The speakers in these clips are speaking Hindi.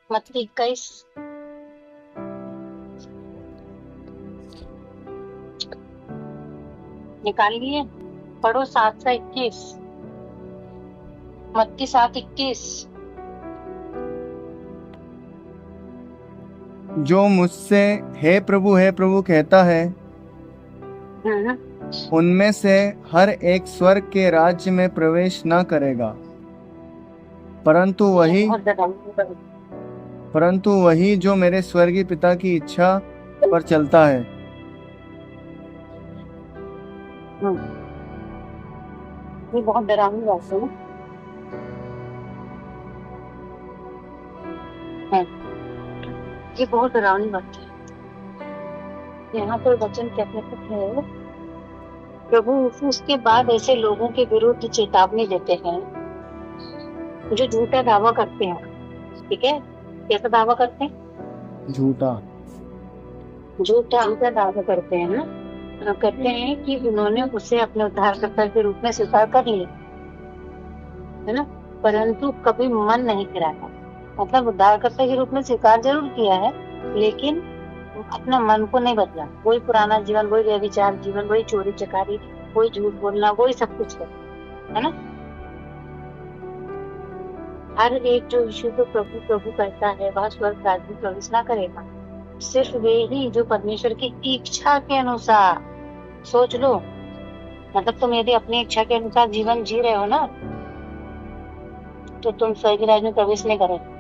मत्ती 21 निकाल लिए। पढ़ो 7 से 21। मत्ती 7:21। जो मुझसे हे प्रभु कहता है उनमें से हर एक स्वर्ग के राज्य में प्रवेश न करेगा, परंतु वही जो मेरे स्वर्गीय पिता की इच्छा पर चलता है। ये बहुत डरावनी बात है। ये बहुत डरावनी बात है। यहाँ पर वचन क्या कहते हैं, प्रभु उसके बाद ऐसे लोगों के विरुद्ध चेतावनी देते हैं जो झूठा दावा करते हैं। ठीक है, कैसा दावा करते हैं? झूठा दावा करते हैं ना। कहते हैं कि उन्होंने उसे अपने उद्धारकर्ता के रूप में स्वीकार कर लिया है ना, परंतु कभी मन नहीं फिराया। मतलब उद्धारकर्ता के रूप में स्वीकार जरूर किया है, लेकिन अपना मन को नहीं बदला। वही पुराना जीवन, वही व्यभिचार जीवन, वही चोरी चकारी, वही झूठ बोलना, वही सब कुछ है ना। हर एक जो यीशु को प्रभु प्रभु कहता है वह स्वर्ग राज्य में प्रवेश ना करेगा। सिर्फ वे ही जो परमेश्वर की इच्छा के अनुसार, सोच लो, मतलब तुम यदि अपनी इच्छा के अनुसार जीवन जी रहे हो ना, तो तुम स्वर्ग राज्य में प्रवेश नहीं करोगे।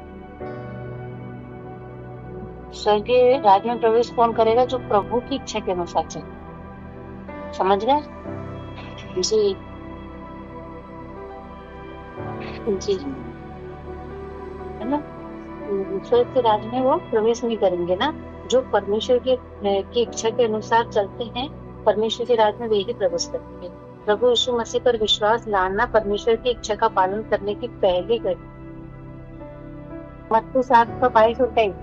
स्वर्गीय राज्य में प्रवेश कौन करेगा? जो प्रभु की इच्छा के अनुसार चले। समझ गए जी? जी है ना। स्वर्ग के राज्य में वो प्रवेश नहीं करेंगे ना। जो परमेश्वर की इच्छा के अनुसार चलते हैं, परमेश्वर के राज्य में वे ही प्रवेश करेंगे। प्रभु यीशु मसीह पर विश्वास लाना परमेश्वर की इच्छा का पालन करने की पहली घड़ी। मत्ती 7 का 22 और 22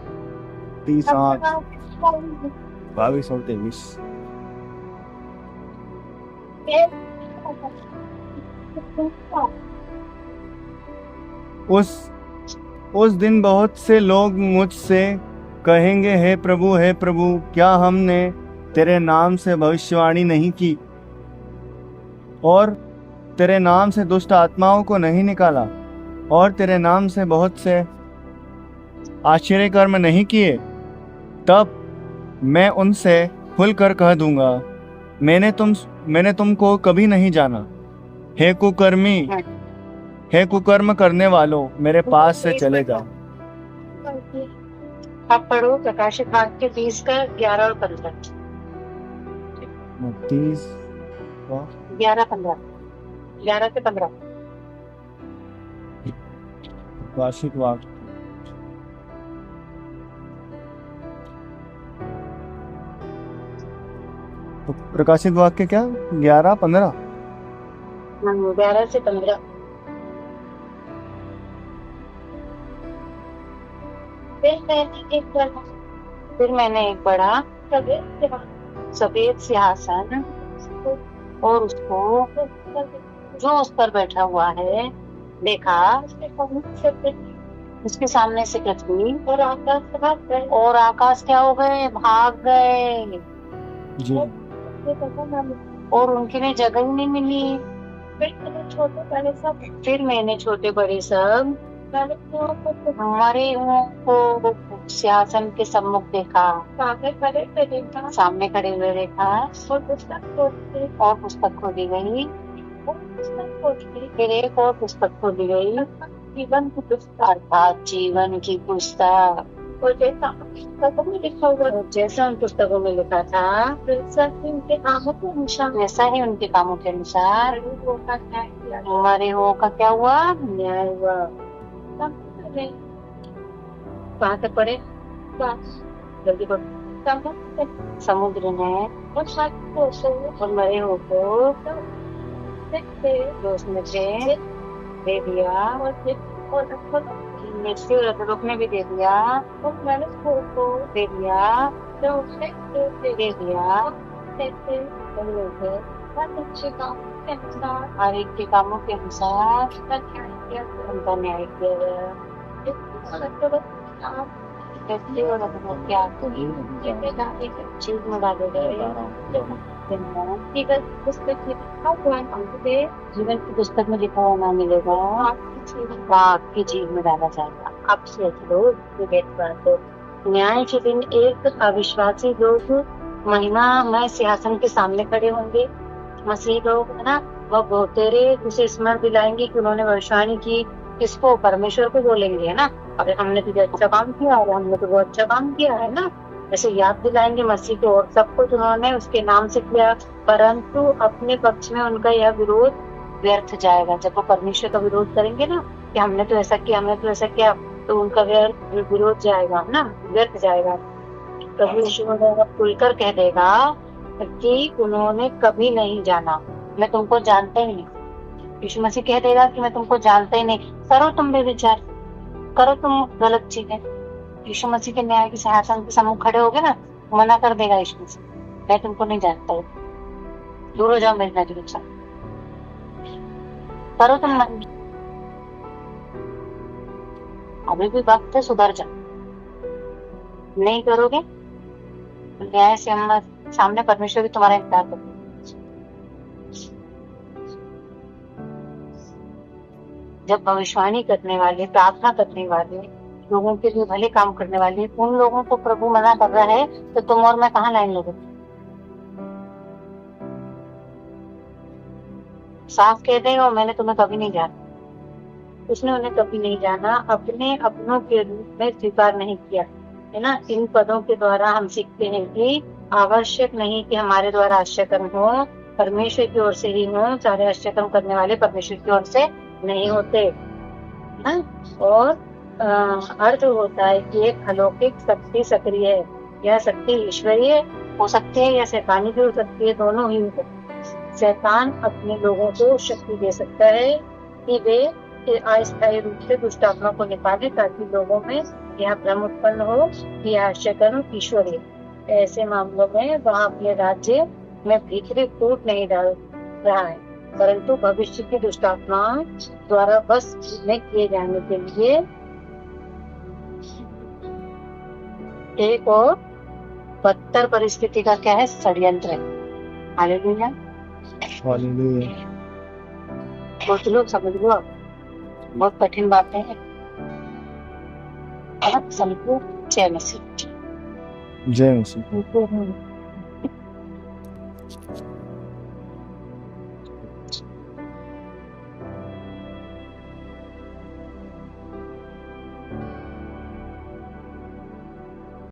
उस दिन बहुत से लोग मुझसे कहेंगे, हे प्रभु क्या हमने तेरे नाम से भविष्यवाणी नहीं की और तेरे नाम से दुष्ट आत्माओं को नहीं निकाला और तेरे नाम से बहुत से आश्चर्य कर्म नहीं किए? तब मैं उनसे खुलकर कह दूंगा, मैंने तुमको कभी नहीं जाना। हे कुकर्म करने वालों, मेरे पास से चले जाओ। अब पढ़ो प्रकाशित वाक्य 20 का 11 और 15। 11 से 15। प्रकाशित वाक्य क्या 11-15? 11 से 15। फिर मैंने एक बड़ा सफेद सिंहासन और उसको जो उस पर बैठा हुआ है देखा। उसके सामने से पृथ्वी और आकाश क्या हो गए? भाग गए जी। और उनके लिए जगह ही नहीं मिली। फिर मैंने छोटे बड़े सब मरे हुओं को सिंहासन के सम्मुख देखा, सामने खड़े हुए देखा, और पुस्तक खोली गई। फिर एक और पुस्तक खोली गई, जीवन की पुस्तक, अर्थात जीवन की पुस्तक। और जैसा उन पुस्तकों में लिखा था वैसा ही उनके कामों के अनुसार मरे हुओं का क्या हुआ? न्याय हुआ। कहाँ तक पढ़े? जल्दी पढ़ो। समुद्र ने और मरे हुओं को उसमें से दे दिया, मृत्यु और अधोलोक ने भी दे दिया, हर एक के कामों के अनुसार उनका न्याय किया गया। कैसे और क्या एक चीज में डालोगे जीवन की पुस्तक में लिखा हुआ ना मिलेगा, आपकी जीव में डाला जाएगा। अब सोच लो तो न्याय के दिन एक अविश्वासी लोग महिमा में सिंहासन के सामने खड़े होंगे। मसीह लोग है ना, वह बहुतेरे उसे स्मरण दिलाएंगे कि उन्होंने भविष्यवाणी की। किसको? परमेश्वर को बोलेंगे, है ना। अरे हमने तो अच्छा काम किया, और हमने तो बहुत अच्छा काम किया, है ना। ऐसे याद दिलाएंगे मसीह को और सब कुछ उन्होंने उसके नाम से किया, परंतु अपने पक्ष में उनका यह विरोध व्यर्थ जाएगा। जब वो परमेश्वर का विरोध करेंगे ना कि हमने तो ऐसा किया, हमने तो ऐसा किया, तो उनका विरोध जाएगा ना, व्यर्थ जाएगा। प्रभु यीशु खुलकर कह देगा कि उन्होंने कभी नहीं जाना, मैं तुमको जानता ही नहीं। यीशु मसीह कह देगा कि मैं तुमको जानता ही नहीं। करो तुम भी विचार, करो तुम गलत चीजें। यीशु मसीह के न्याय के सिंहासन के सम्मुख खड़े होगे ना, मना कर देगा यीशु मसीह, मैं तुमको नहीं जानता हूँ, दूर हो जाओ मेरी नजरों से। करो तुम, अभी भी वक्त है, सुधर जाओ। नहीं करोगे न्याय से सामने परमेश्वर भी तुम्हारा इंतजार करेगा। जब भविष्यवाणी करने वाले, प्रार्थना करने वाले, लोगों के लिए भले काम करने वाले उन लोगों को प्रभु मना कर रहा है, तो तुम और मैं कहाँ लाइन लोगे? साफ कह देगा मैंने तुम्हें कभी नहीं जाना। उसने उन्हें कभी नहीं जाना, अपने अपनों के रूप में स्वीकार नहीं किया, है ना। इन पदों के द्वारा हम सीखते हैं कि आवश्यक नहीं कि हमारे द्वारा आश्चर्य हो, परमेश्वर की ओर से ही हो। सारे आश्चर्य करने वाले परमेश्वर की ओर से नहीं होते, है। और अर्थ होता है कि एक अलौकिक शक्ति सक्रिय है। यह शक्ति ईश्वरीय हो सकती है या शैतानी भी हो सकती है, दोनों ही हो सकती है। शैतान अपने लोगों को शक्ति दे सकता है कि वे अस्थायी रूप से दुष्ट आत्मा को निकाले, ताकि लोगों में यह भ्रम उत्पन्न हो कि यह आश्चर्य ईश्वरीय। ऐसे मामलों में वह अपने राज्य में भीतरी फूट नहीं डाल रहा है, परंतु भविष्य की दुष्ट आत्मा द्वारा बस में किए जाने के लिए एक और बदतर परिस्थिति का क्या है? षड्यंत्र है। Hallelujah, hallelujah. बहुत लोग समझ लो, आप बहुत कठिन बातें हैं, समझो। जय मसीह। जय मसीह।